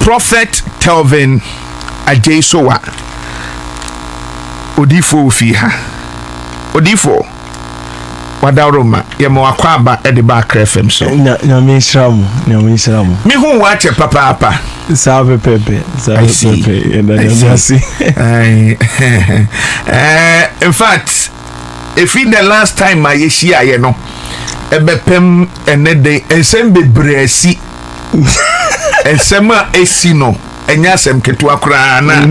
Prophet Telvin Ajesowa Odifo Fiha Odifo Wadaroma Yamakwaba at the back FM so Nyamisram me who watch a papa Sabe Pepe I see and I see in fact if in the last time I see I know ebepem enede ensem bebresi ensema esino enyasem ketua kura na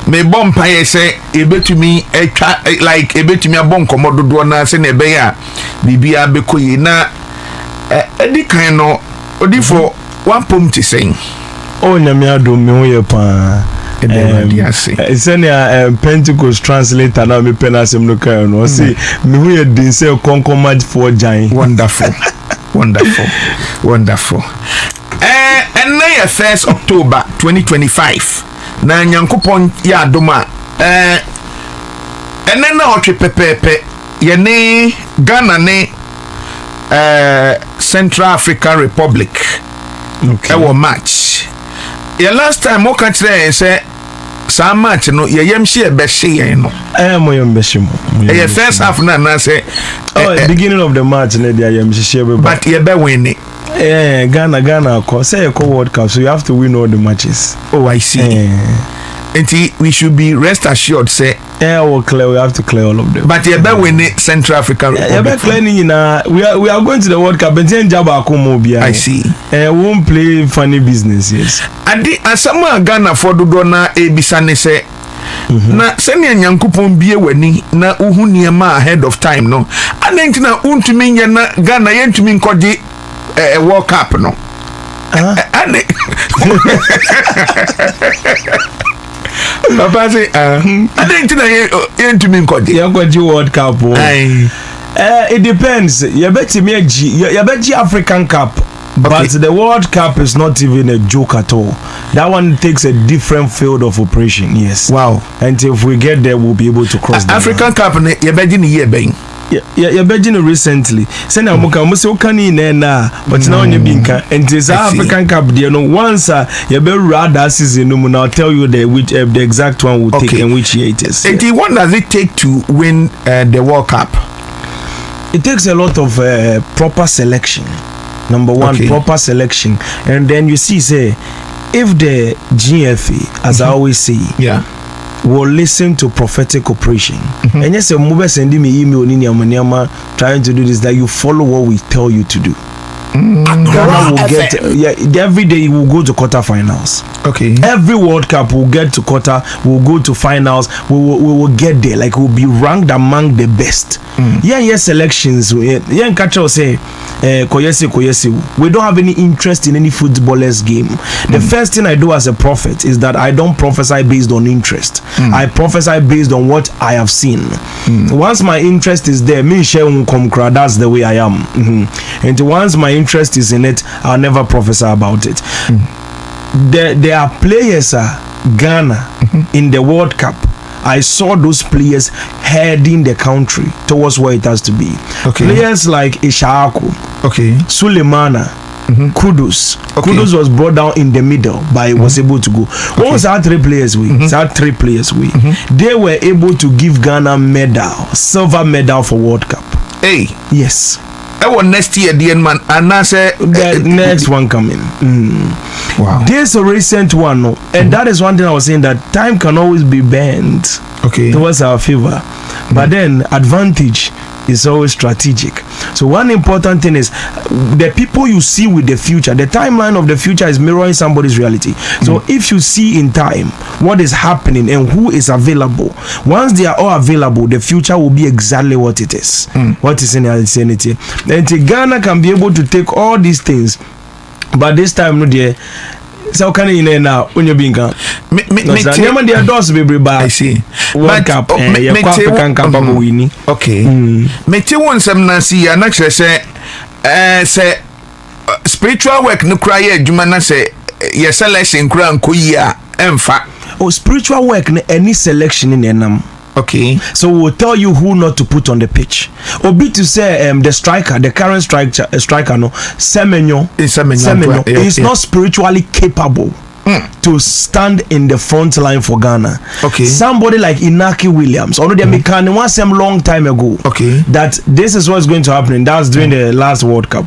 me bompa yese ebetumi etwa like ebetumi abonkomo dodo na se na ebe ya bibia bekoyi na edi kan no odifo wampom ti sen o nyame adom me ho ye pa Pentecost translator now me penasem no kan no see me who ye din say konkomad for giant wonderful and now 1st October 2025 na nyankopon ya adoma and then na otwe pepepe ye ne Ghana ne Central African Republic okay ewo match ya last time o kan kire say sa match no ye yemhye e be hye no mo yemhye mo ye first half na say beginning of the match na dia yemhye be but ye be win it. Ghana say a World Cup, so you have to win all the matches. Oh, I see. And we should be rest assured, say, we have to clear all of them. But you better win it, Central African Republic. We are going to the World Cup, and then I see. We won't play funny business, yes. And some Ghana for the Dona Ebisane say, na senya nyankopon bie wani na uhu niema ahead of time no. And na untumi nya na Ghana yentumi nkodi World Cup no. Papa say I think na me nkodi. You got World Cup. It depends. You bet African Cup. But the World Cup is not even a joke at all. That one takes a different field of operation. Yes. Wow. And if we get there, we'll be able to cross the African Cup you bet in year bang. Yeah, Belgium recently. Say now, but now you being and this African Cup, you know, once you better read that season, I'll tell you the exact one will take and which year it is. And what does it take to win the World Cup? It takes a lot of proper selection. Number one, proper selection, and then you see, say, if the GFA, as I always say, will listen to prophetic operation. And yes, a move sending me email trying to do this, that you follow what we tell you to do. Ghana will get every day we will go to quarterfinals. Okay. Every World Cup will get to quarter, we'll go to finals, we will get there, like we'll be ranked among the best. Selections. Catch us say koyesi. We don't have any interest in any footballers game. The first thing I do as a prophet is that I don't prophesy based on interest. I prophesy based on what I have seen. Once my interest is there, me that's the way I am. And once my interest is in it, I'll never prophesy about it. There are players, Ghana, in the World Cup. I saw those players heading the country towards where it has to be. Players like Ishaaku, Sulemana, Kudus. Kudus was brought down in the middle, but was able to go. What was our three players with? They were able to give Ghana silver medal for World Cup. Hey, yes. Next year, the man, and I say the next one coming. Wow, there's a recent one, and that is one thing I was saying, that time can always be bent towards our favor, but then advantage is always strategic. So one important thing is the people you see with the future, the timeline of the future is mirroring somebody's reality. So if you see in time what is happening and who is available, once they are all available, the future will be exactly what it is. What is in the insanity. Then Ghana can be able to take all these things, but this time no dear. So can you now when you're being gone? Their doors be by. I see. World Cup, African Cup winning. Okay. Mete one some nasi and actually say spiritual work no cry adwuma na say your selection kura nkoyia emfa. Oh, spiritual work any selection in enam. Okay. So we'll tell you who not to put on the pitch. Obi to say the striker, the current striker no, Semenyo is not spiritually capable to stand in the front line for Ghana. Okay. Somebody like Inaki Williams, already American once some long time ago. Okay. That this is what's going to happen. That was during the last World Cup.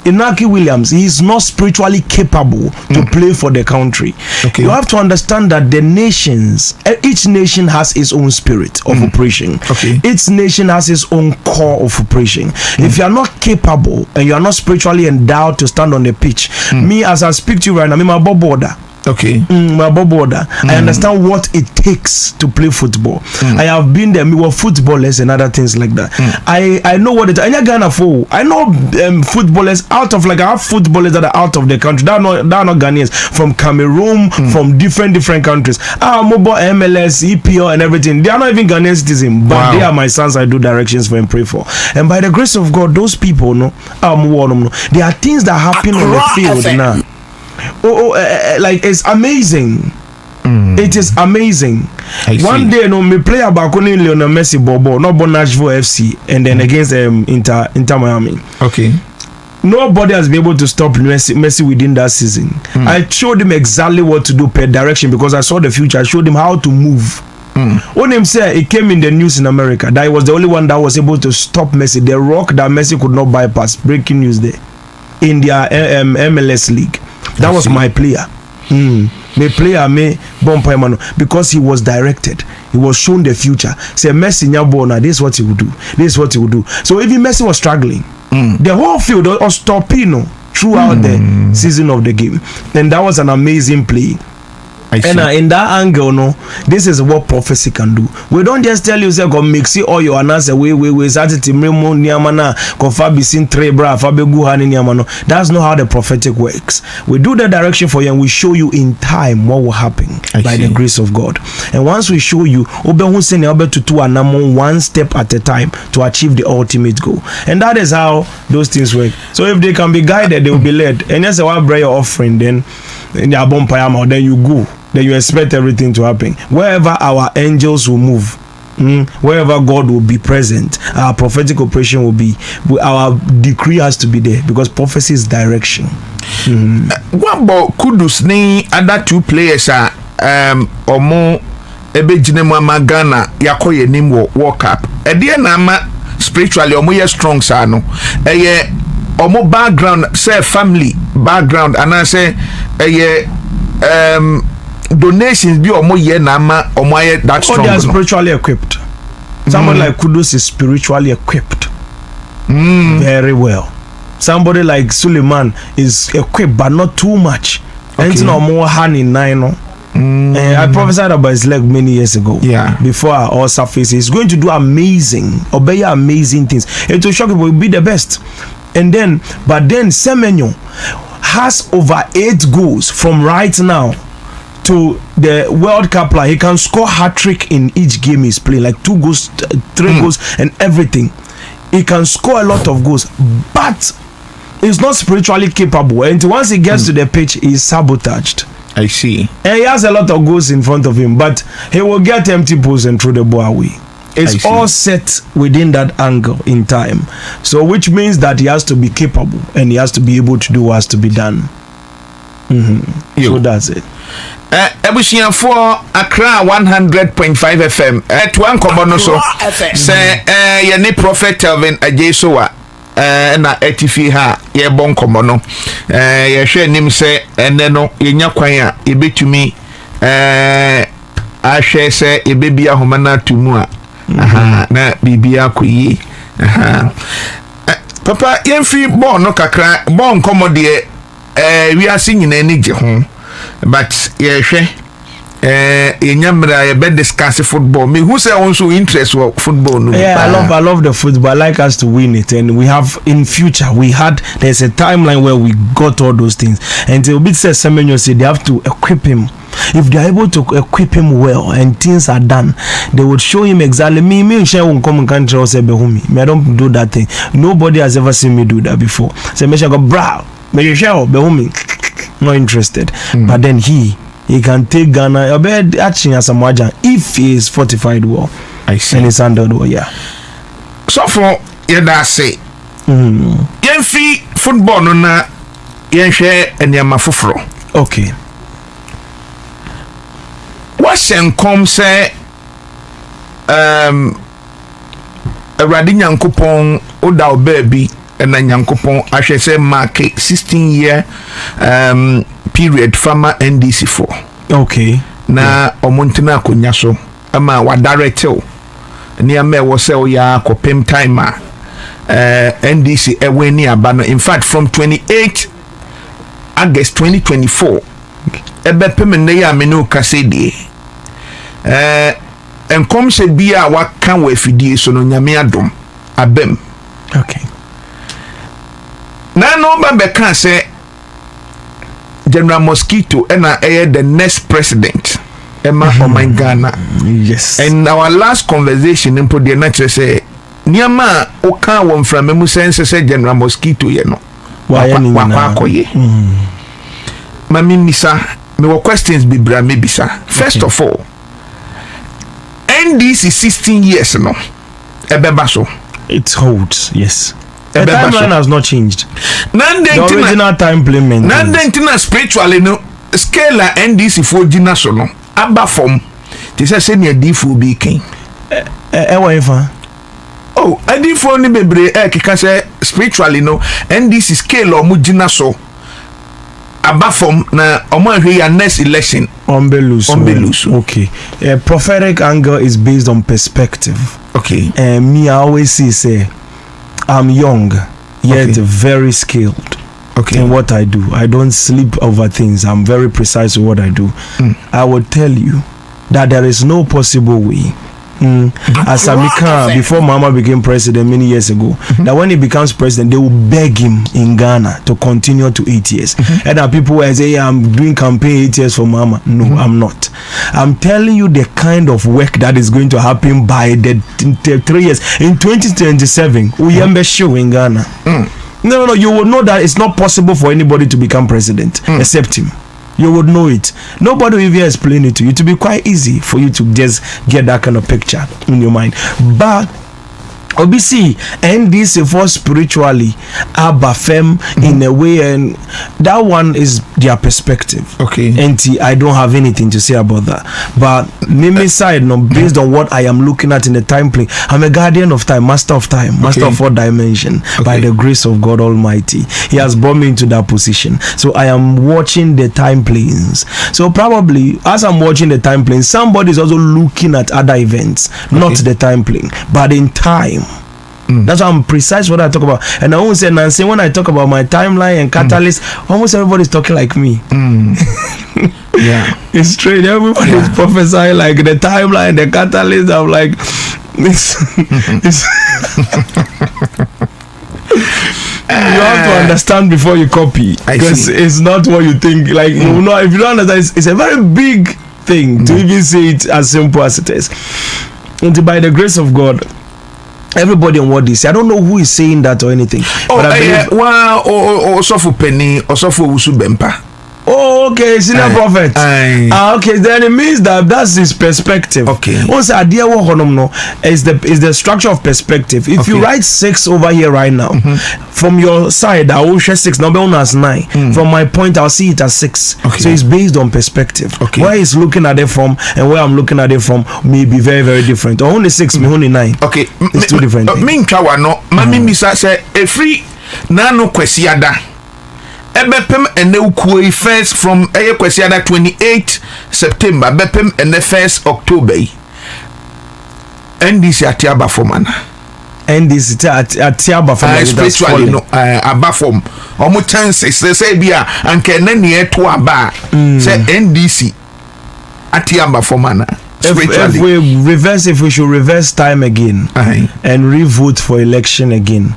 Inaki Williams, he is not spiritually capable to play for the country. Okay. You have to understand that the nations, each nation has its own spirit of operation. Okay. Each nation has its own core of operation. If you are not capable and you are not spiritually endowed to stand on the pitch, me as I speak to you right now, I'm a border. Okay. My border. I understand what it takes to play football. I have been there. We were footballers and other things like that. I know what it is. I know footballers out of, like, I have footballers that are out of the country. They are not Ghanaians, from Cameroon, from different countries. Mobile, MLS, EPL and everything. They are not even Ghanaian citizens, but they are my sons. I do directions for and pray for. And by the grace of God, those people, there are things that happen on the field now. Like, it's amazing. It is amazing. One day, me play about Lionel Messi Bobo, not Nashville FC, and then against Inter Miami. Okay. Nobody has been able to stop Messi within that season. I showed him exactly what to do per direction because I saw the future. I showed him how to move. When him said, it came in the news in America that he was the only one that was able to stop Messi, the rock that Messi could not bypass. Breaking news there in their MLS league. That was my player. My player, because he was directed. He was shown the future. Say Messi nyabona, this is what he would do. This is what he would do. So even Messi was struggling, the whole field was stopping throughout the season of the game, and that was an amazing play. And in that angle, this is what prophecy can do. We don't just tell you, say, go mix it all your answer. We start it mremo niamana go fabi sin tre bra fabi guhani niamano. That's not how the prophetic works. We do the direction for you and we show you in time what will happen by the grace of God. And once we show you, one step at a time to achieve the ultimate goal. And that is how those things work. So if they can be guided, they will be led. And yes, I will bring your offering, then in your bonfire, then you go. Then you expect everything to happen. Wherever our angels will move, wherever God will be present, our prophetic operation will be. Our decree has to be there because prophecy is direction. What about Kudus? Ni other two players are omo ebejine mu Ghana yakoye nim World Cup. Ede na ama spiritually omo ye strong sa no. Eye omo background, say family background, and I say donations be omo ye na ama omo ye that strong. They are spiritually equipped. Someone like Kudus is spiritually equipped very well. Somebody like Suleiman is equipped but not too much. And no more hand in nine. I prophesied about his leg many years ago. Yeah. Before our surface, he's going to do amazing things. It will shock people. Will be the best. And then Semenyo has over 8 goals from right now to the World Cup line. He can score hat-trick in each game he's playing, like 2 goals, 3 goals, and everything. He can score a lot of goals, but he's not spiritually capable. And once he gets to the pitch, he's sabotaged. I see. And he has a lot of goals in front of him, but he will get empty posts and throw the ball away. It's all set within that angle in time. So which means that he has to be capable and he has to be able to do what has to be done. So that's it. Ebusian for Accra 100.5 FM. Tuan komono so say ye ne prophet Telvin Ajesoa na etifi ha ye bon komono ye hwe nim se ene no ye nya kwan a ye betumi ahwe se ye bebia homa na tumu a na bibia koyi papa ye free bon no kakra bon komode we are singing any je ho. But yeah, you better discuss football. Me who say also interest for football. No? Yeah, I love the football. I like us to win it, and we have in future. There's a timeline where we got all those things. And the bit says Semenyo say they have to equip him. If they are able to equip him well and things are done, they would show him exactly. Me and Shai won't come and country or say behumi. Me I don't do that thing. Nobody has ever seen me do that before. Say me go bra. Me Shai behumi. Not interested. But then he can take Ghana action as a margin if he is fortified well. I see. And he's handled well, yeah. So for you say yen free football no na yen share enyama foforo. Okay. nkom sɛ Awurade Nyankopɔn oda obabi na Nyankopɔn ahwɛ sɛ mark 16-year period farmer NDC for. Okay. Na omontena akonya so ama wa directel nneɛma ɛwɔ sɛ ɔyɛ akɔpem time NDC ɛwɔ ni aba no. In fact, from 28 August 2024 ɛbɛpem ne yɛ amene kase die nkom sɛ bia waka wɔ afidie so no nyame adom abem. Okay. Na no ba bɛka sɛ General Mosquito ɛna ɛyɛ the next president Emma Oman Ghana. Yes. And our last conversation in Podium Nature say Niama Oka won from Memu sense say General Mosquito ye no. Wakoye. Mami Misa, me were questions be bra me bisa. First of all, NDC 16 years no. Ebeba so. It holds, yes. The timeline has not changed. The original time payment. Nandentina spiritually no scale NDC for Gina so no. Aba form. They say senior D4 be king. Oh, D4 ni bebre kika say spiritually no NDC scale or mujina so. Aba form na omo ahwe ya next election. Ombelusu. Okay. Prophetic angle is based on perspective. Okay. Me I always say I'm young, yet very skilled in what I do. I don't sleep over things. I'm very precise with what I do. I will tell you that there is no possible way. As Amika, before Mama became president many years ago, that when he becomes president, they will beg him in Ghana to continue to 8 years. And now people will say, I'm doing campaign 8 years for Mama. No, I'm not. I'm telling you the kind of work that is going to happen by the 3 years. In 2027, we are show in Ghana. No, you will know that it's not possible for anybody to become president except him. You would know it. Nobody will even explain it to you. It will be quite easy for you to just get that kind of picture in your mind. But obviously, and this for spiritually, Abafem in a way, and that one is their perspective. Okay. And I don't have anything to say about that. But Mimi side, no, based on what I am looking at in the time plane, I'm a guardian of time, master of time, master of 4 dimension. By the grace of God Almighty, He has brought me into that position. So I am watching the time planes. So probably as I'm watching the time plane, somebody is also looking at other events, not the time plane, but in time. That's why I'm precise what I talk about. And I won't say Nancy when I talk about my timeline and catalyst, almost everybody's talking like me. Yeah. It's straight. Everybody's prophesying like the timeline, the catalyst. I'm like, it's you have to understand before you copy. Because it's not what you think. Like, you know, if you don't understand, it's a very big thing to even say it as simple as it is. And by the grace of God, everybody on what they say, I don't know who is saying that or anything. For Penny, also for Usu Bempa. Oh, okay, senior prophet. Okay, then it means that's his perspective. Okay. Also, idea is the structure of perspective. If you write 6 over here right now, from your side, I will share 6. Number 1 as 9. From my point, I'll see it as 6. Okay. So it's based on perspective. Okay. Where he's looking at it from and where I'm looking at it from may be very, very different. Only 6, me only 9. Okay, it's 2 different things. Mami Misa say a free nano kwesiada. Ebepem and the first from Kwesiada 28 September, Bepem and the 1st October. NDC Atiaba Fomana. NDC Atiaba Fomana. Spiritually, no, Abafom. Omo chances, they say, Bia, and can near to Aba. Say NDC Atiaba Fomana. If we should reverse time again and re-vote for election again.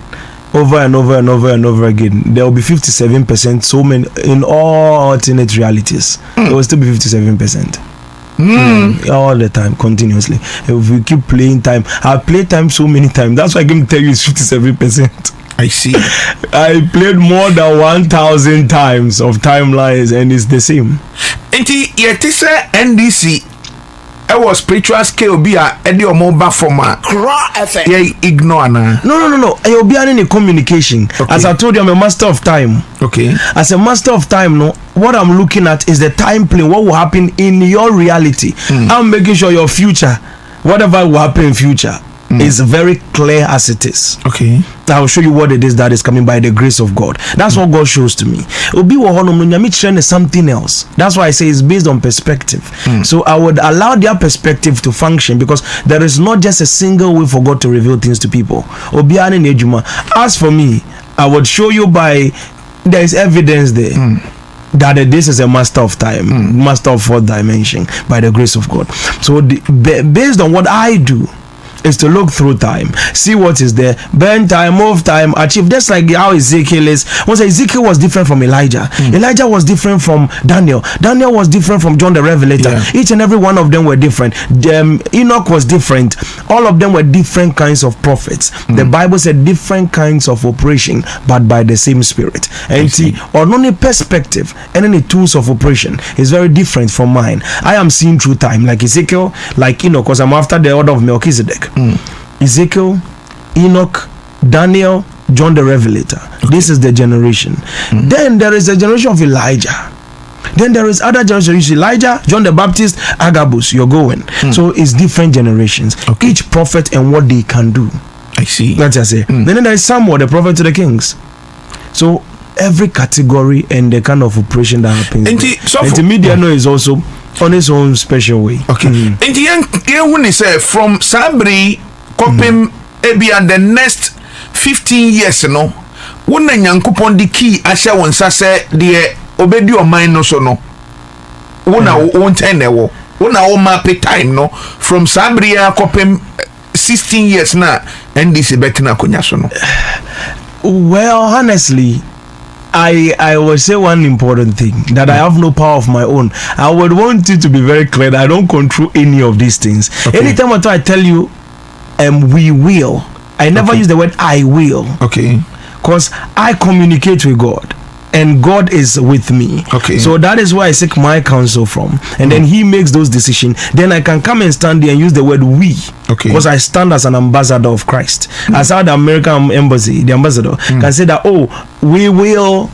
Over and over and over and over again, there will be 57%. So many in all alternate realities, there will still be 57%. All the time, continuously. If we keep playing time, I play time so many times. That's why I can tell you it's 57%. I see. I played more than 1,000 times of timelines, and it's the same. And yet, NDC was spiritual scale be a edi omo ba forma yeah ignore na no you'll be in communication. As I told you, I'm a master of time. Okay, as a master of time, no, what I'm looking at is the time plane, what will happen in your reality. I'm making sure your future, whatever will happen in future, is very clear as it is. Okay, I'll show you what it is that is coming by the grace of God. That's what God shows to me. Is something else. That's why I say it's based on perspective. So I would allow their perspective to function, because there is not just a single way for God to reveal things to people. As for me, I would show you by there is evidence there. That this is a master of time, master of fourth dimension by the grace of God. So based on what I do is to look through time, see what is there, burn time, move time, achieve. That's like how Ezekiel is. Once Ezekiel was different from Elijah, Elijah was different from Daniel was different from John the Revelator. Each and every one of them were different. Enoch was different. All of them were different kinds of prophets. The Bible said different kinds of operation, but by the same Spirit. And see, on only perspective and any tools of operation is very different from mine. I am seeing through time, like Ezekiel, like Enoch, because I'm after the order of Melchizedek. Ezekiel, Enoch, Daniel, John the Revelator. This is the generation. Then there is a generation of Elijah. Then there is other generations. Elijah, John the Baptist, Agabus. You're going. So it's different generations. Each prophet and what they can do. I see. That's what I say. Then there is Samuel, the prophet to the kings. So every category and the kind of operation that happens. And the media is also on its own special way. Okay. And when they say from Sabri Kopim Ebia the next 15 years, no, when the Yankupon the key Asha won Sase the obedi or mine no so no. Una won't end wo. Una o map time no from Sabri Kopim 16 years now and this is better na kunyaso no. Well, honestly, I will say one important thing, that I have no power of my own. I would want you to be very clear that I don't control any of these things. Anytime I tell you, we will, I never use the word I will. Okay. Because I communicate with God, and God is with me. Okay. So that is where I seek my counsel from, and then He makes those decisions. Then I can come and stand there and use the word we. Okay. Because I stand as an ambassador of Christ. As how the American embassy, the ambassador, can say that, we will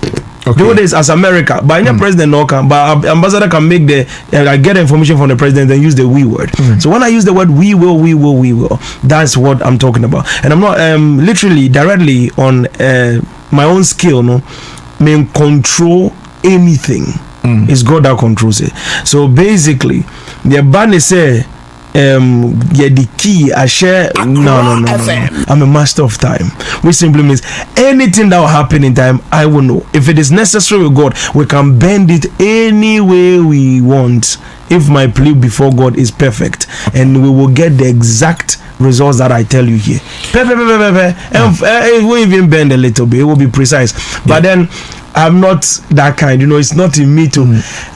do this as America. But any president no can, but ambassador can make get information from the president and use the we word. So when I use the word we will, that's what I'm talking about. And I'm not literally directly on my own skill, no, mean control anything. It's God that controls it. So basically, the ban say the key I share. No. I'm a master of time, which simply means anything that will happen in time, I will know. If it is necessary with God, we can bend it any way we want. If my plea before God is perfect, and we will get the exact results that I tell you here. It won't even bend a little bit, it will be precise. But then I'm not that kind, it's not in me to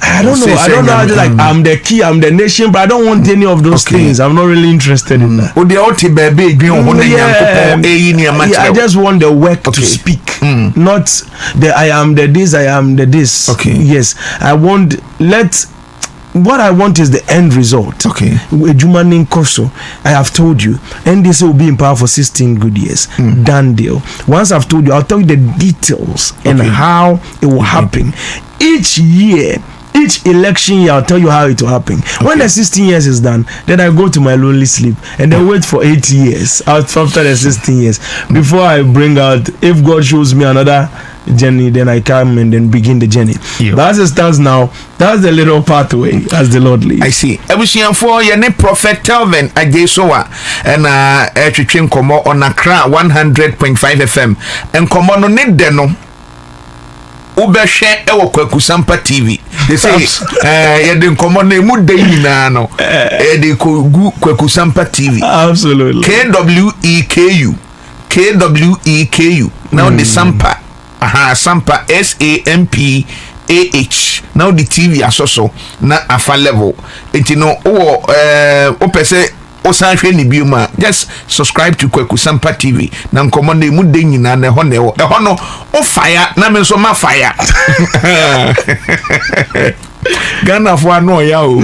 I don't know how to, like, I'm the key, I'm the nation, but I don't want any of those things. I'm not really interested in that. I just want the work to speak, not the I am the this. Okay. Yes, what I want is the end result. Okay. I have told you, NDC will be in power for 16 good years. Done deal. Once I've told you, I'll tell you the details and how it will happen. Each year, each election year, I'll tell you how it will happen. When the 16 years is done, then I go to my lonely sleep and then wait for 8 years after the 16 years before I bring out, if God shows me another journey, then I come and then begin the journey. But as it stands now, that's the little pathway as the Lord leads. I see. Ebusian for your name Prophet Telvin Ajesoa and Twitching Komo on Accra 100.5 FM and Komo no need deno Ubeshe ewo Kweku Sampa TV. They say yedin Komo ne mu de nyina no edi ko gu Kweku Sampa TV. Absolutely. KWEKU. Now the Sampa Sampa SAMPAH. Now the TV asoso na afa level. Enti no opese osanhwe ni bioma. Just subscribe to Kweku Sampa TV. Na nkomo na mu de nyina na ho no o fire na me so ma fire. Ghana for no ya o.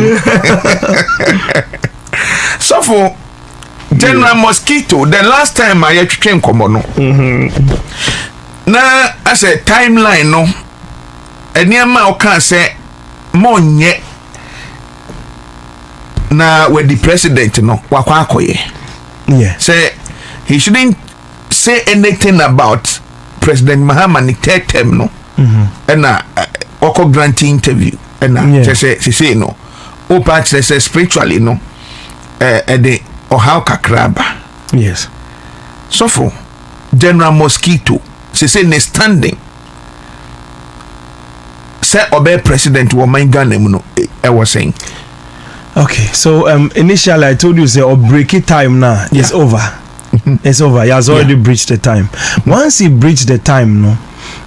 So for General Mosquito, the last time I came komono. Na as a timeline no. Eniama o kan say monye na with the president no wakwa akoye. Yeah. Say he shouldn't say anything about President Mahama third term no. And oko grant interview and say no. O part say spiritually no. The or how kakraba. Yes. So for General Mosquito, say ne standing. Say obey president woman Ghana no I was saying. Okay, so initially I told you say break it time now it's over. It's over. He has already breached the time. Once he breached the time, no,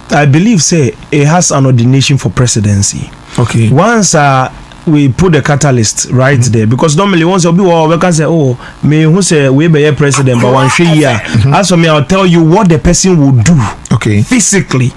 I believe say he has an ordination for presidency. Okay. Once we put the catalyst right there, because normally once you be we can say, oh, me who say we be a president, but one year. As for me, I'll tell you what the person will do. Okay. Physically.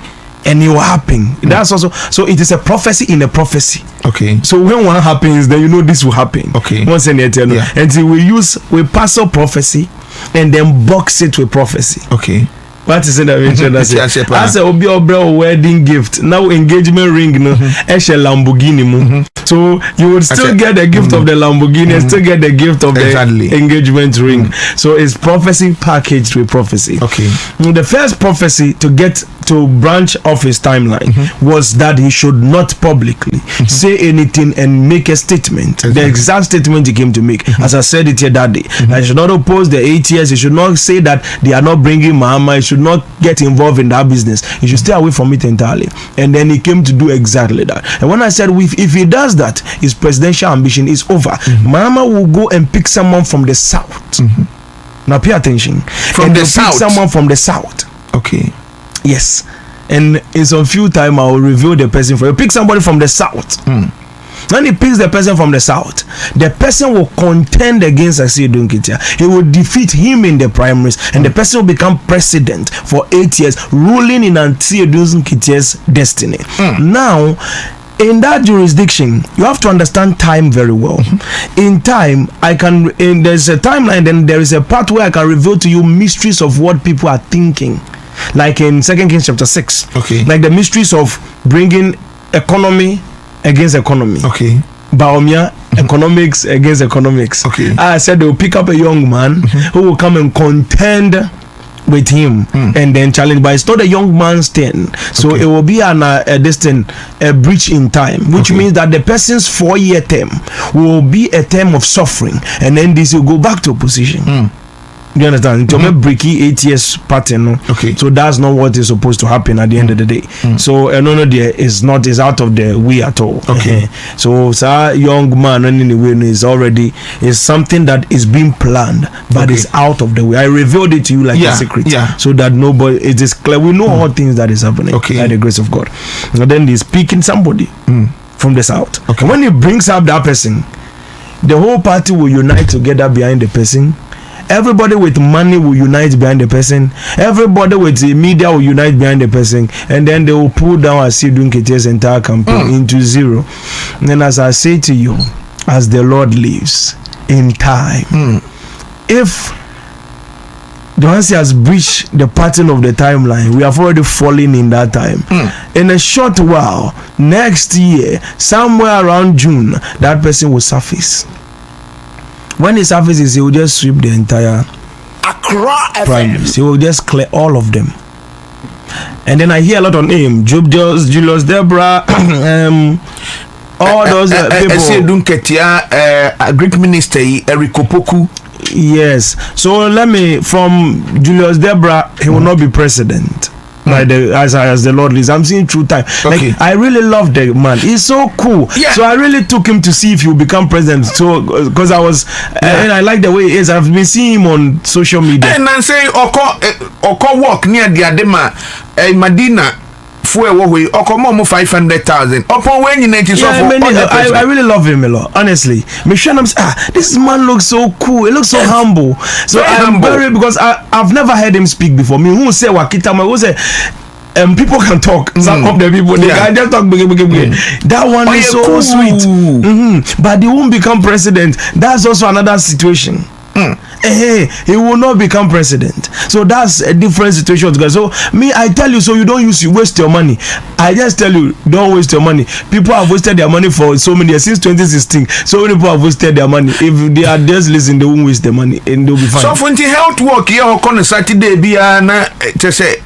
And it will happen. That's also so. It is a prophecy in a prophecy. Okay. So when one happens, then you know this will happen. Okay. Once in eternal. Until we pass up prophecy and then box it with prophecy. Okay. What is in the mention? As a obi obra wedding gift. Now engagement ring no. Eshe Lamborghini. So you would still get the gift of the Lamborghini and still get the gift of the engagement ring. So it's prophecy packaged with prophecy. Okay. The first prophecy to get to branch off his timeline was that he should not publicly say anything and make a statement. The exact statement he came to make, as I said it here that day, that he should not oppose the 8 years. He should not say that they are not bringing Mahama. He should not get involved in that business. He should stay away from it entirely. And then he came to do exactly that. And when I said if he does that, his presidential ambition is over. Mahama will go and pick someone from the south. Now pay attention. From the south. Pick someone from the south. Okay. Yes. And in some few time I will reveal the person for you. Pick somebody from the south. When he picks the person from the south, the person will contend against Asiedu Nketia. He will defeat him in the primaries, and the person will become president for 8 years, ruling in Asiedu Nketia's destiny. Now, in that jurisdiction, you have to understand time very well. In time, there's a timeline, then there is a part where I can reveal to you mysteries of what people are thinking. Like in 2 Kings chapter 6. Okay. Like the mysteries of bringing economy against economy. Okay. Baomia, economics against economics. Okay. I said they will pick up a young man who will come and contend with him and then challenge, but it's not a young man's turn. So it will be a breach in time, which means that the person's 4-year term will be a term of suffering, and then this will go back to opposition. Do you understand? To make breaky 8 years pattern. Okay. So that's not what is supposed to happen at the end of the day. So no, there is not is out of the way at all. Okay. So sir, young man anyway is something that is being planned, but it's out of the way. I revealed it to you like a secret. So that nobody, it is clear. We know all things that is happening by the grace of God. And then he's picking somebody from the south. Okay. And when he brings up that person, the whole party will unite together behind the person. Everybody with money will unite behind the person. Everybody with the media will unite behind the person, and then they will pull down Asiedu Nketia's entire campaign into zero. And then, as I say to you, as the Lord lives, in time, if the one has breached the pattern of the timeline, we have already fallen in that time. In a short while, next year, somewhere around June, that person will surface. When he surfaces, he will just sweep the entire primaries. He will just clear all of them. And then I hear a lot of names: Julius Deborah, all those people. Asiedu Nketia, Greek minister Eric Opoku. Yes. So let me, from Julius Deborah, he will not be president. As the Lord lives, I'm seeing through time. Okay. Like, I really love the man. He's so cool. Yeah. So I really took him to see if he will become president. So because I was, and I like the way he is. I've been seeing him on social media. And I'm saying, Oko walk near the Adema, Madina. Okomo 500,000. Upon when you need to I really love him a lot. Honestly, this man looks so cool. He looks so humble. So I'm very, because I've never heard him speak before. Me who say Wakita, who say people can talk. Some of the people they can just talk. That one is so cool. sweet. But they won't become president. That's also another situation. He will not become president. So that's a different situation. So me, I tell you, so you don't waste your money. I just tell you, don't waste your money. People have wasted their money for so many years since 2016. So many people have wasted their money. If they are just listening, they won't waste their money and they'll be fine. So for the health work here on Saturday, be to say,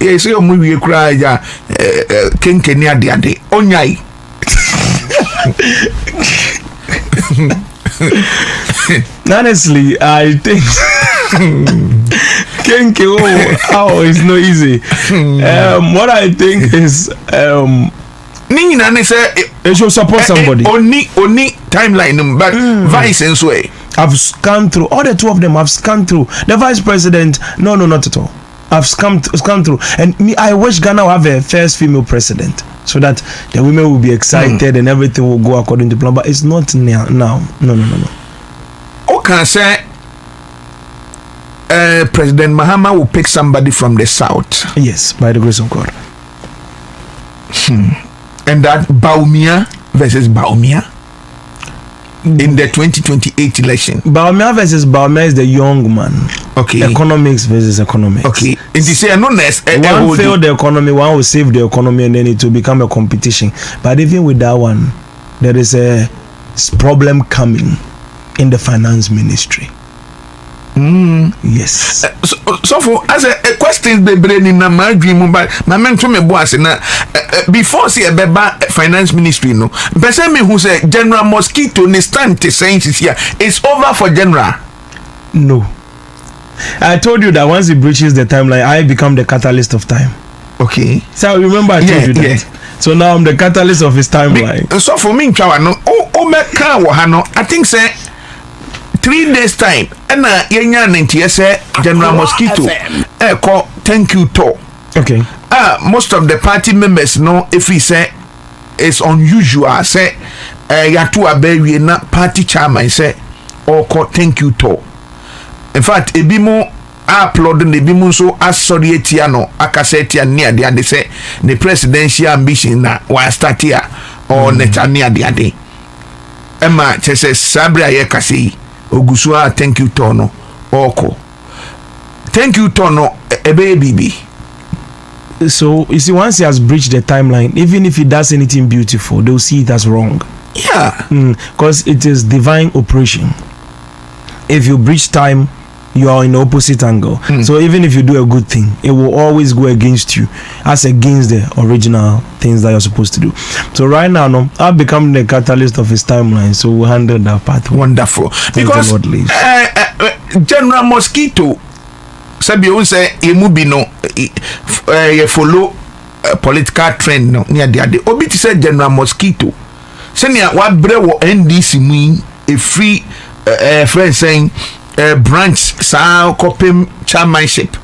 yes, you movie cry, Kenkenia de Onyai. Honestly, I think it's not easy. What I think is it should support somebody. Only timeline, but vice and sway. I've scanned through all the two of them. I've scanned through the vice president. No, not at all. I've scanned through, and me. I wish Ghana will have a first female president, so that the women will be excited and everything will go according to plan. But it's not now. No. Okay, say President Mahama will pick somebody from the south. Yes, by the grace of God. And that Baumia versus Baumia in the 2028 election. Baumia versus Baumia is the young man. Okay. Economics versus economics. Okay. And you say no less. One fail the economy, one will save the economy, and then it will become a competition. But even with that one, there is a problem coming in the finance ministry. Yes. So for as a question the brain in my dream, but my mentor me boss na before see a beba finance ministry no person me who say General Mosquito ne stand to saying here it's over for General. No, I told you that once he breaches the timeline, I become the catalyst of time. Okay, so remember I told you that. So now I'm the catalyst of his timeline. So for me no I think say 3 days time and yenya nanti say General Mosquito call thank you to. Okay. Most of the party members know if he say it's unusual say yatu abewie na party chairman say or call thank you to. In fact ebimo upload the ebimo so asori etia no akase etia near de say the presidential ambition na wa start here or near de Emma chese sabra ye kase Ogusua thank you tono oko thank you tono baby. So you see, once he has breached the timeline, even if he does anything beautiful, they'll see it as wrong. Yeah, because it is divine operation. If you breach time, you are in the opposite angle. So even if you do a good thing, it will always go against you, as against the original things that you're supposed to do. So right now, no, I've become the catalyst of his timeline, so we'll handle that part. Wonderful. Because General Mosquito sabi you say emubi no you follow political trend no near the obi ti say General Mosquito senior wa bre wo NDC mu a free friend saying branch sa kopem chairmanship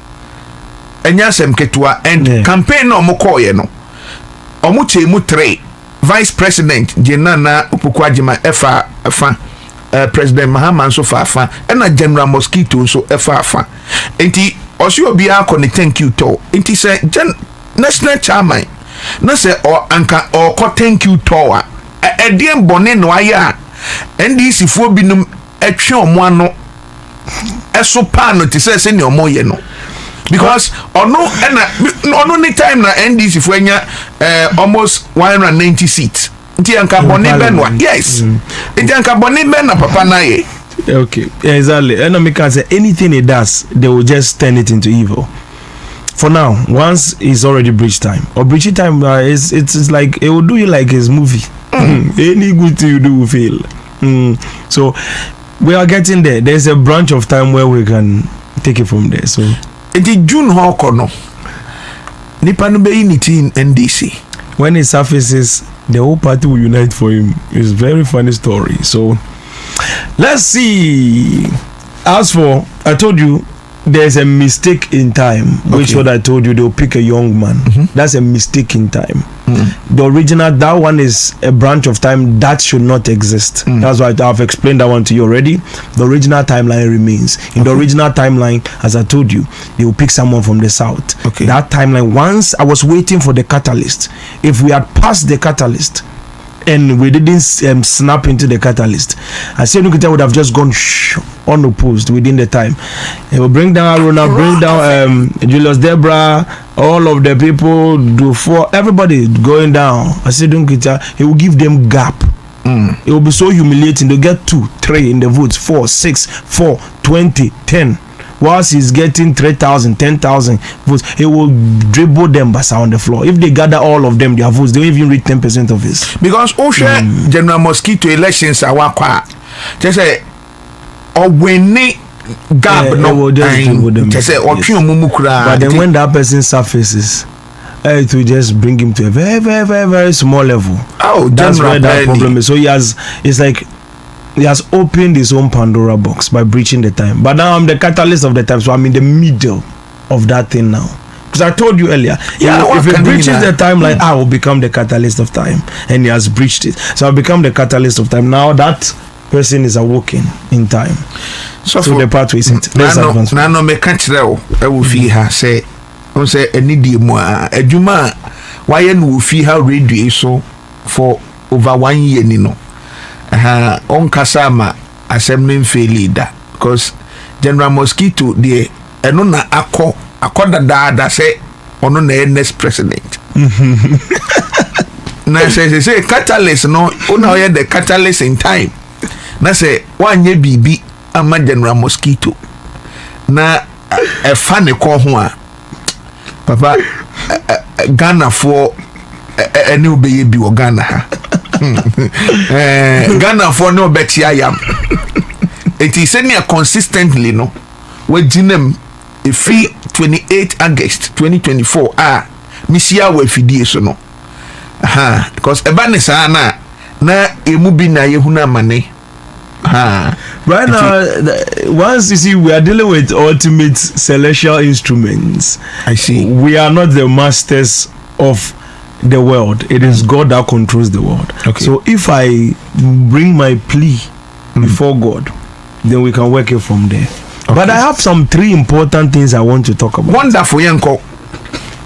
enya sem ketua and campaign no mo call ye no omo chemu 3 vice president Jenana Upukwajima efa President Mahama so fa and General Mosquito so efa enti osi obi akọ thank you to enti say national chairman na say or anka or thank you to a dem bone no aya NDC fo binum etwe omo ano eso pa no ti say ne omo ye no because ono ni time na NDC fo anya almost 190 seats nti anka bone benwa yes nti anka bone ben na papa na ye. Okay, exactly. And can say anything he does, they will just turn it into evil. For now, once it's already breach time, or breaching time, it's like it will do you like his movie. Any good thing you do will fail. So we are getting there. There's a branch of time where we can take it from there. So the June Hokono Nipa no be unity in NDC. When it surfaces, the whole party will unite for him. It's a very funny story. So let's see. As for, I told you, there's a mistake in time, which what I told you, they'll pick a young man. That's a mistake in time. The original, that one is a branch of time that should not exist. That's why I've explained that one to you already. The original timeline remains. In the original timeline, as I told you, they will pick someone from the south. That timeline, once I was waiting for the catalyst. If we had passed the catalyst and we didn't snap into the catalyst, I said Nukita would have just gone unopposed within the time. It will bring down Aruna, bring down Julius Debra, all of the people, do for everybody going down. I said Nukita, he will give them gap. It will be so humiliating. They'll get 2, 3 in the votes, 4, 6, 4, 20, 10. Whilst he's getting 3,000, 10,000 votes, he will dribble them basa on the floor. If they gather all of them, their votes, they won't even reach 10% of his. Because Osha General Mosquito elections are wakwa. Just say, or when gap no just say, or but then when that person surfaces, it will just bring him to a very, very, very, very small level. Oh, that's where that problem is. So it's like he has opened his own Pandora box by breaching the time. But now I'm the catalyst of the time, so I'm in the middle of that thing now. Because I told you earlier, if he breaches the timeline, I will become the catalyst of time. And he has breached it. So I'll become the catalyst of time. Now that person is awoken in time. So the pathway is it. Nano me catch reo. I will fee her say, don't say any demon. A juma, why you fee her radio so for over 1 year, Nino. On Kasama assembling leader because General Mosquito the enona akoda da say ono na next president. Na say catalyst no una hear the catalyst in time. Na say wanye bibi ama General Mosquito na e fa ne ko ho a papa Ghana for any obeye bi o Ghana ha. Ghana for no bet I am. It is any consistently no. We jinem if 28 August 2024 misia we fidie so no. Because ebane sa na emu bi na yehuna mane. Right now, once you see, we are dealing with ultimate celestial instruments. I see. We are not the masters of the world. It is God that controls the world. So if I bring my plea before God, then we can work it from there. But I have some 3 important things I want to talk about. Wonderful, Yanko.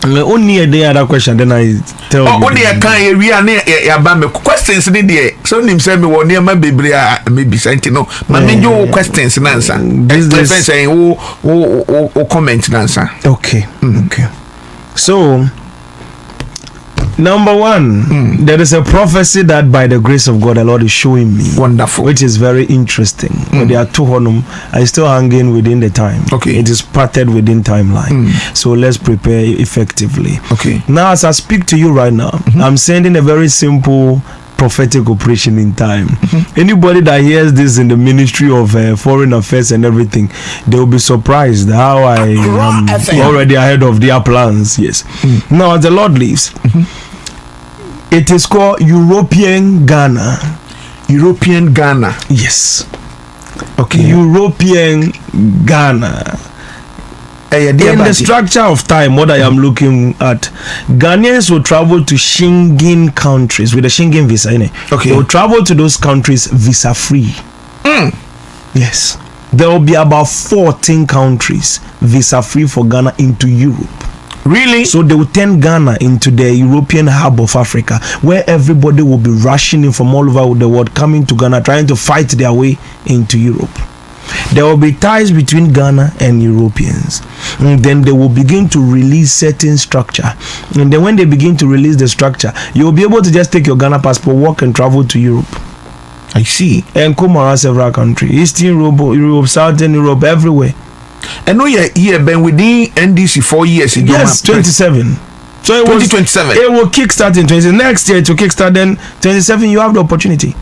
Only a day other question, then I tell you. Only a kind we are near questions in the so him say me one near my baby maybe sentinel. My questions and answer. This saying who comment and answer. Okay. Okay. So number 1, there is a prophecy that by the grace of God the Lord is showing me. Wonderful. Which is very interesting. When there are 2 honum, I still hanging within the time. It is parted within timeline. So let's prepare effectively. Now as I speak to you right now, I'm sending a very simple prophetic operation in time. Anybody that hears this in the Ministry of Foreign Affairs and everything, they will be surprised how I am already ahead of their plans. Yes. Now as the Lord lives, it is called European Ghana. European Ghana. Yes. European Ghana. In the structure of time, what I am looking at, Ghanaians will travel to Schengen countries with a Schengen visa. They will travel to those countries visa free. Yes. There will be about 14 countries visa free for Ghana into Europe. Really? So they will turn Ghana into the European hub of Africa, where everybody will be rushing in from all over the world, coming to Ghana, trying to fight their way into Europe. There will be ties between Ghana and Europeans. And then they will begin to release certain structure. And then when they begin to release the structure, you will be able to just take your Ghana passport, walk and travel to Europe. I see. And come around several countries. Eastern Europe, Southern Europe, everywhere. I know you're been within NDC 4 years. Yes, 27. So it 2027. It will kickstart in 20. Next year it will kickstart. Then 27 you have the opportunity.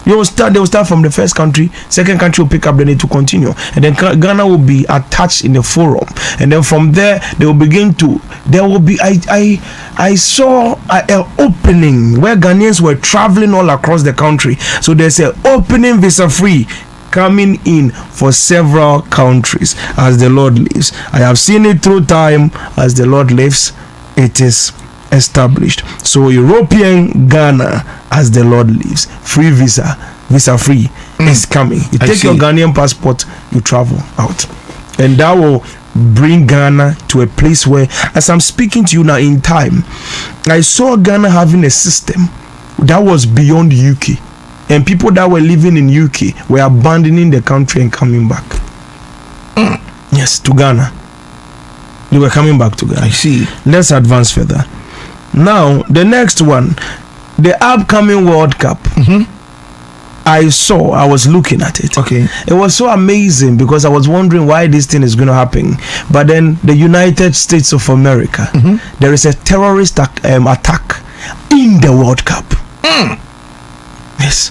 They will start from the first country, second country will pick up, then it will continue. And then Ghana will be attached in the forum. And then from there, they will begin to, there will be, I saw an opening where Ghanaians were traveling all across the country. So there's an opening visa free coming in for several countries as the Lord lives. I have seen it through time. As the Lord lives, it is established. So European Ghana, as the Lord lives, free visa free is coming. You take your Ghanaian passport, you travel out, and that will bring Ghana to a place where, as I'm speaking to you now in time, I saw Ghana having a system that was beyond UK, and people that were living in UK were abandoning the country and coming back. Yes, to Ghana. They were coming back to Ghana. I see. Let's advance further. Now, the next one, the upcoming World Cup. I was looking at it. Okay. It was so amazing because I was wondering why this thing is going to happen. But then the United States of America, there is a terrorist attack in the World Cup. Yes.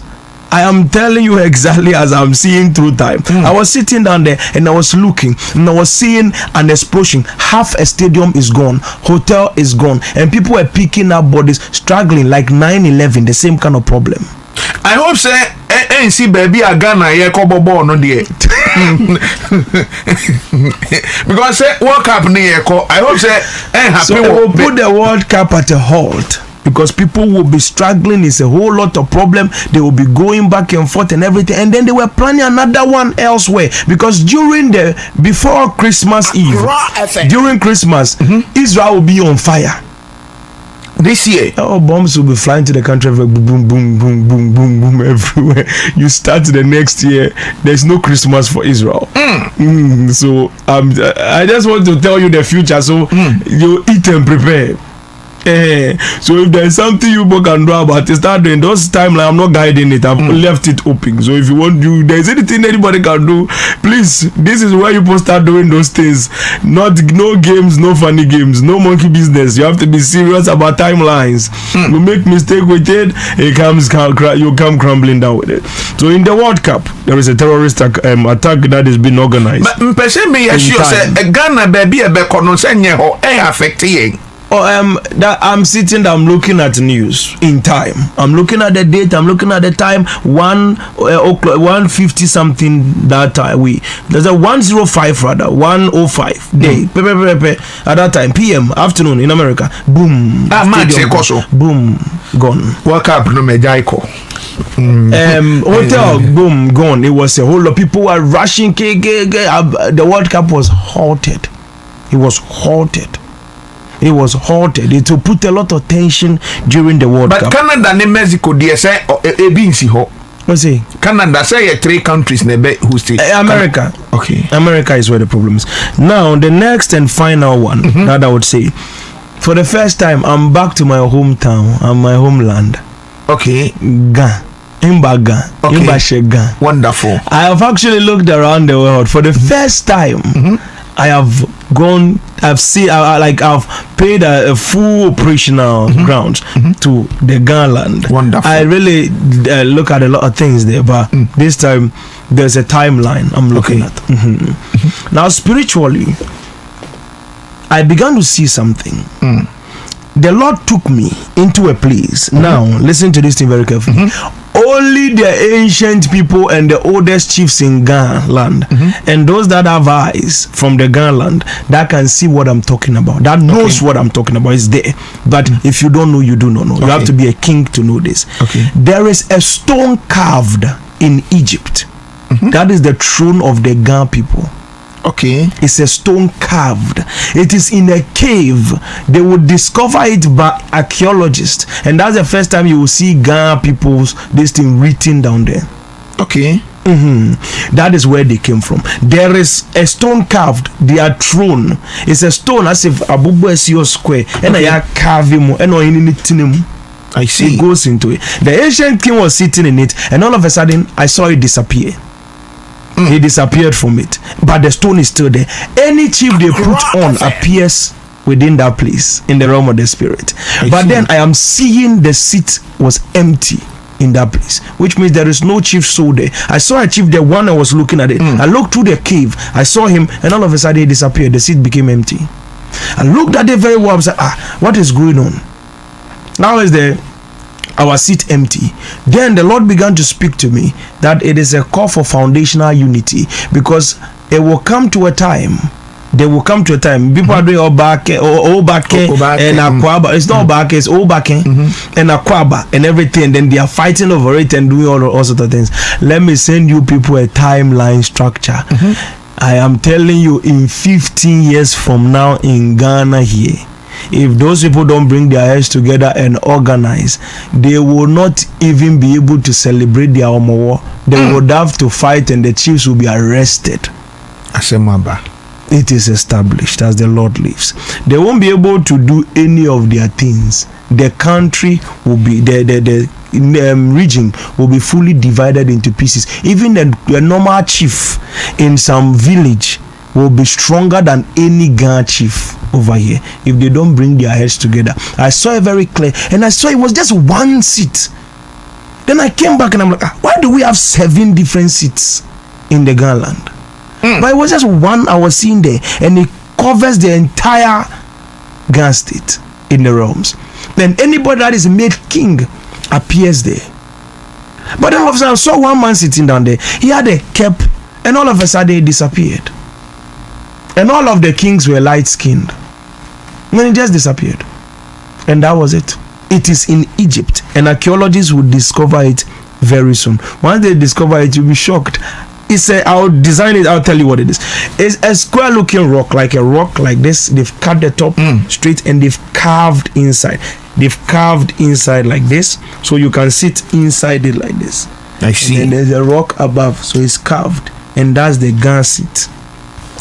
I am telling you exactly as I'm seeing through time. I was sitting down there and I was looking and I was seeing an explosion. Half a stadium is gone, hotel is gone, and people were picking up bodies, struggling like 9/11, the same kind of problem. I hope say see baby a Ghana here kobobo no there. Because say World Cup near I hope say happy. So we'll put the World Cup at a halt because people will be struggling. It's a whole lot of problem. They will be going back and forth and everything, and then they were planning another one elsewhere because before Christmas Eve, during Christmas, Israel will be on fire. This year, bombs will be flying to the country, boom, boom, boom, boom, boom, boom, everywhere. You start the next year, there's no Christmas for Israel. So I just want to tell you the future, so you eat and prepare. So if there's something you can do about it, start doing those timeline. I'm not guiding it, I've left it open. So if you want to, there's anything anybody can do, please, this is where you start doing those things. No games, no funny games, no monkey business. You have to be serious about timelines. You make mistake with it, you come crumbling down with it. So in the World Cup, there is a terrorist attack that is being organized. But me assure say Ghana baby affecting. That I'm sitting there, I'm looking at news in time. I'm looking at the date, I'm looking at the time, 1:50 something that time. There's a 105 rather, 105 day. At that time, PM, afternoon in America. Boom. Boom. Gone. World Cup no mejaiko. Hotel boom gone. It was a whole lot of people were rushing. The World Cup was halted. It was halted. It was halted. It will put a lot of tension during the World Cup. But Canada and Mexico, they say, what's it? Canada say 3 countries who stay. America. Okay. America is where the problem is. Now, the next and final one that I would say, for the first time, I'm back to my hometown and my homeland. Okay. Ghana. Imbaga. Okay. Wonderful. I have actually looked around the world for the first time. I have gone. I've paid a full operational ground to the Ghana land. Wonderful. I really look at a lot of things there, but this time there's a timeline I'm looking at. Now, spiritually, I began to see something. The Lord took me into a place. Now, listen to this thing very carefully. Only the ancient people and the oldest chiefs in Ghana land and those that have eyes from the Ghana land that can see what I'm talking about, that knows what I'm talking about, is there. But if you don't know, you do not know. You have to be a king to know this. There is a stone carved in Egypt. That is the throne of the Ghana people. Okay. It's a stone carved. It is in a cave. They would discover it by archaeologists, and that's the first time you will see Ghana people's this thing written down there. Okay. That is where they came from. There is a stone carved, their throne. It's a stone as if Abubu Esio square, and I carve him and I see. It goes into it. The ancient king was sitting in it, and all of a sudden I saw it disappear. He disappeared from it, but the stone is still there. Any chief they put on appears within that place in the realm of the spirit. But then I am seeing the seat was empty in that place, which means there is no chief soul there. I saw a chief there, one I was looking at it. I looked through the cave, I saw him, and all of a sudden he disappeared. The seat became empty. I looked at it very well. I was like, what is going on? Now is the our seat empty. Then the Lord began to speak to me that it is a call for foundational unity, because it will come to a time. They will come to a time. People are doing Obake and Akwaba. It's not Obake, it's Obake and Akwaba and everything. Then they are fighting over it and doing all sorts of things. Let me send you people a timeline structure. I am telling you, in 15 years from now in Ghana here, if those people don't bring their heads together and organize, they will not even be able to celebrate their Omowo. They would have to fight and the chiefs will be arrested. Asemaba. It is established as the Lord lives. They won't be able to do any of their things. The country will be, the region will be fully divided into pieces. Even the normal chief in some village will be stronger than any Ghana chief over here if they don't bring their heads together. I saw it very clear, and I saw it was just one seat. Then I came back and I'm like, why do we have 7 different seats in the Ghana land? But it was just one I was seeing there, and it covers the entire Ghana state in the realms. Then anybody that is made king appears there. But then all of a sudden I saw one man sitting down there. He had a cap, and all of a sudden he disappeared. And all of the kings were light-skinned. Then he just disappeared. And that was it. It is in Egypt, and archaeologists will discover it very soon. Once they discover it, you'll be shocked. I'll design it, I'll tell you what it is. It's a square looking rock, like a rock like this. They've cut the top straight and they've carved inside. They've carved inside like this, so you can sit inside it like this. I see. And there's a rock above, so it's carved, and that's the Ghana seat.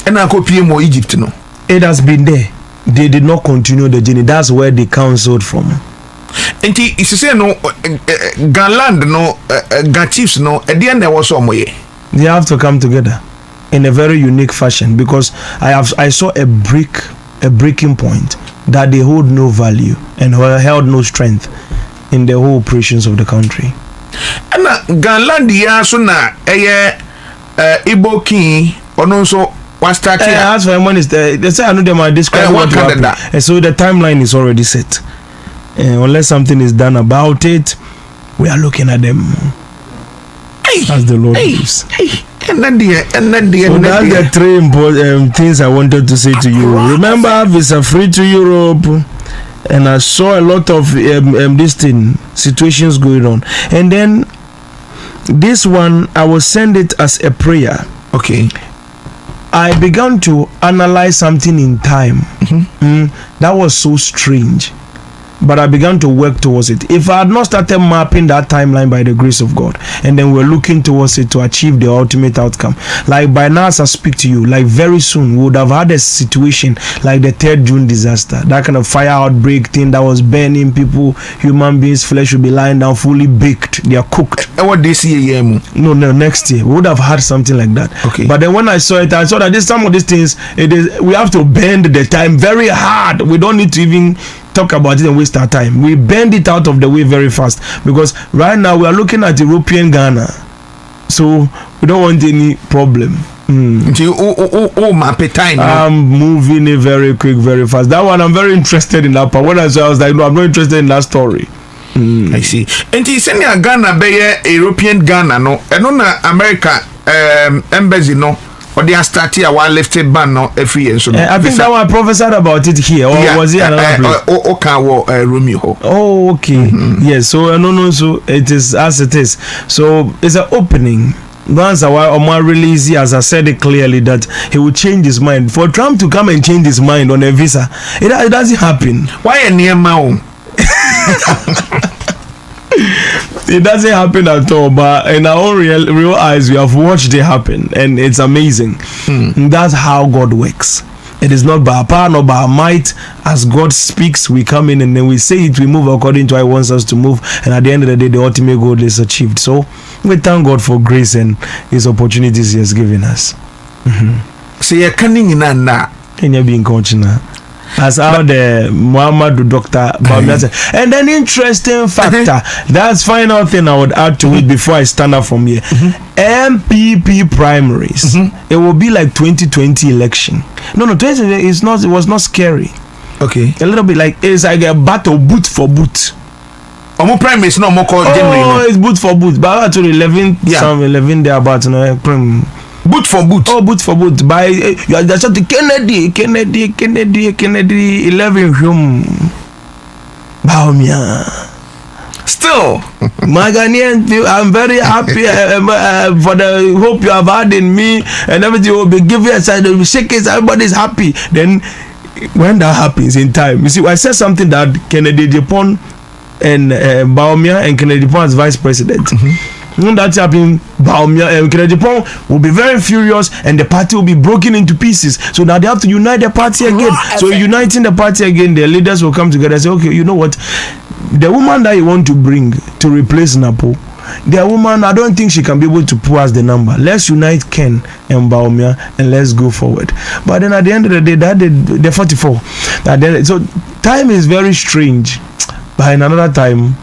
And I go PMO Egypt, no? It has been there. They did not continue the journey. That's where they counseled from. And it's say no Ghana land, no Ghana chiefs, no. At the end there was some way. They have to come together in a very unique fashion, because I saw a breaking point that they hold no value and held no strength in the whole operations of the country. And Ghana ya so na Igbo king ono so was starting. As for when is they say I know them are describing what happened. And so the timeline is already set. Unless something is done about it, we are looking at them as the Lord lives. And then so that's the 3 important things I wanted to say to you. Remember, visa free to Europe, and I saw a lot of situations going on. And then this one, I will send it as a prayer. Okay. I began to analyze something in time. That was so strange. But I began to work towards it. If I had not started mapping that timeline by the grace of God, and then we're looking towards it to achieve the ultimate outcome, like by now as I speak to you, like very soon we would have had a situation like the 3rd June disaster, that kind of fire outbreak thing that was burning people, human beings, flesh would be lying down fully baked, they are cooked. And what they see a No, next year we would have had something like that. Okay. But then when I saw it, I saw that some of these things, we have to bend the time very hard. We don't need to even talk about it and waste our time. We bend it out of the way very fast, because right now we are looking at European Ghana, so we don't want any problem. Map time. I'm moving it very quick, very fast. That one I'm very interested in that part. When I saw, I was like, no, I'm not interested in that story. I see. And you send Ghana be European Ghana, no, and on America embassy, no. Or they are starting a one lifted ban now every year. So I think that one I prophesied about it here, or was it another place? Romeo. Oh, okay. Yes. So no. So it is as it is. So it's an opening. Once a while, Omar release, as I said it clearly, that he will change his mind. For Trump to come and change his mind on a visa, it doesn't happen. Why a near Mao? It doesn't happen at all, but in our own real eyes, we have watched it happen, and it's amazing. That's how God works. It is not by our power, nor by our might. As God speaks, we come in and then we say it, we move according to how He wants us to move, and at the end of the day, the ultimate goal is achieved. So we thank God for grace and His opportunities He has given us. So you're coming in and now. And you're being coached now. As how the Muhammad Dr. And an interesting factor, that's final thing I would add to it before I stand up from here. MPP primaries, it will be like 2020 election. No, 2020 is not. It was not scary. Okay, a little bit like it's like a battle boot for boot. Omo premise no more call January. Oh, it's boot for boot. But actually 11 some 11 there about no prim. Boot for boot. Oh, boot for boot. By you are just Kennedy 11 home. Baumia. Still, my Ghanaian, I'm very happy for the hope you have had in me, and everything will be given aside. Will be shaking. Everybody's happy. Then, when that happens in time, you see, I said something that Kennedy Japan and Baumia and Kennedy Japan as vice president. When that's happening, Baumia and Kennedy Japan will be very furious, and the party will be broken into pieces. So now they have to unite the party again. So uniting the party again, the leaders will come together and say, okay, you know what? The woman that you want to bring to replace Napo, the woman, I don't think she can be able to pull us the number. Let's unite Ken and Baumia and let's go forward. But then at the end of the day, that the 44. So time is very strange. But in another time,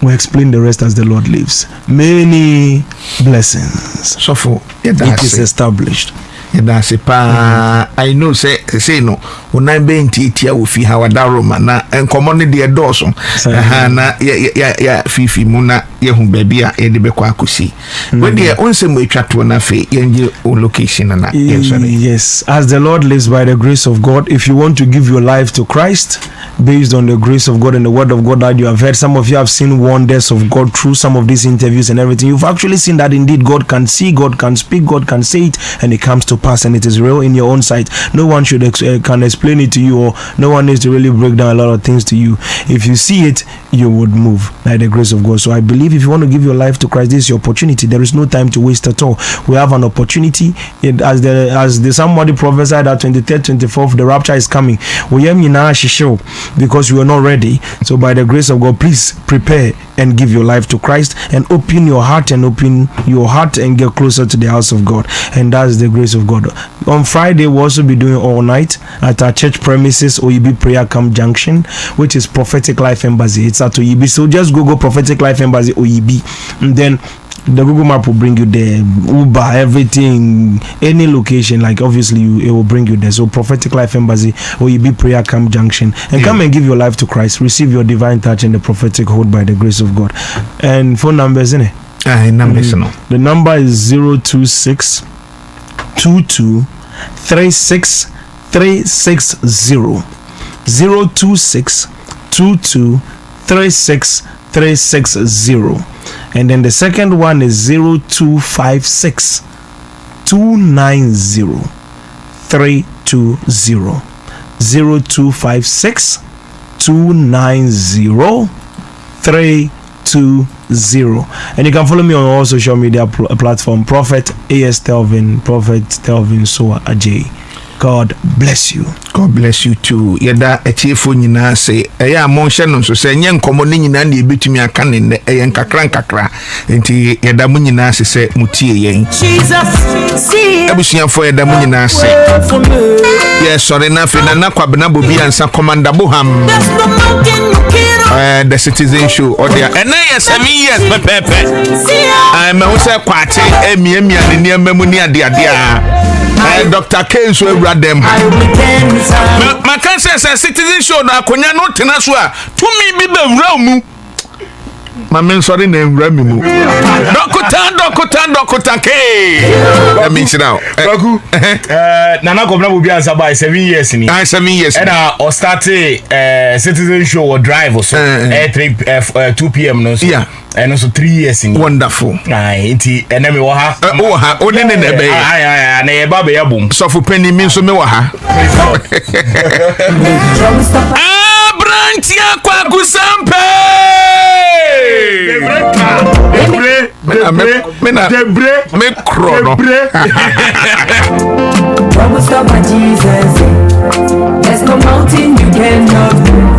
we'll explain the rest as the Lord lives. Many blessings. So for it is established. That's a pa. I know say no. When I been tia we fi hawada Roma na enkomo de doso. Na ya fifi mu na ye hu baby a ye de be kwa akusi. When dey onsem atwa to na fe ye location na. Yes, as the Lord lives by the grace of God, if you want to give your life to Christ based on the grace of God and the word of God that you have heard, some of you have seen wonders of God through some of these interviews and everything. You've actually seen that indeed God can see, God can speak, God can say it, and it comes to pass, and it is real in your own sight. No one should can explain it to you, or no one needs to really break down a lot of things to you. If you see it, you would move by the grace of God. So I believe if you want to give your life to Christ, this is your opportunity. There is no time to waste at all. We have an opportunity. As the somebody prophesied that 23rd, 24th, the rapture is coming. Because we are not ready. So by the grace of God, please prepare and give your life to Christ, and open your heart and get closer to the house of God. And that's the grace of God. On Friday, we'll also be doing all night at our church premises, Oyibi Prayer Camp Junction, which is Prophetic Life Embassy. It's at Oyibi. So just Google Prophetic Life Embassy Oyibi, and then the Google map will bring you there. Uber, everything, any location, like obviously it will bring you there. So Prophetic Life Embassy, Oyibi Prayer Camp Junction, and come and give your life to Christ. Receive your divine touch and the prophetic hold by the grace of God. And phone numbers, isn't it? The number is 026 22 36 360. 026 22 36 360. And then the second one is 0256 290 320. 0256 290 320. And you can follow me on all social media platform, Prophet AS Telvin, Prophet Telvin Soa Ajay. God bless you. God bless you too. Yeda etiefo nyina se eya mo hye no so se nye nkomo ne nyina na ebetumi aka ne ne eya nkakra enti yeda mo nyina se mutie yen Jesus see abusuafo yeda mo nyina se yes sorry na fe na kwabena bobi ansa commander Boham the citizen show or there and yes 7 years pepe I'm also kwate emia ne niamma ni ade Dr. K so Radem. My cancer says citizen show na akonya no tena so a tumi bi be wura mu. My men sorry na wura mi mu. Dr. K. That means now. Nana Kobna will be answer by 7 years ni. 7 years. And or start citizen show or drive or so 2 p.m. no so. Yeah. And also 3 years in wonderful. Inti enemy wa ha. Only na be. Na e ba be ya bom. So for penny mean so me wa ha. Abrantia kwa kusampe. Me krono. Promise of my Jesus. There's no mountain you cannot move.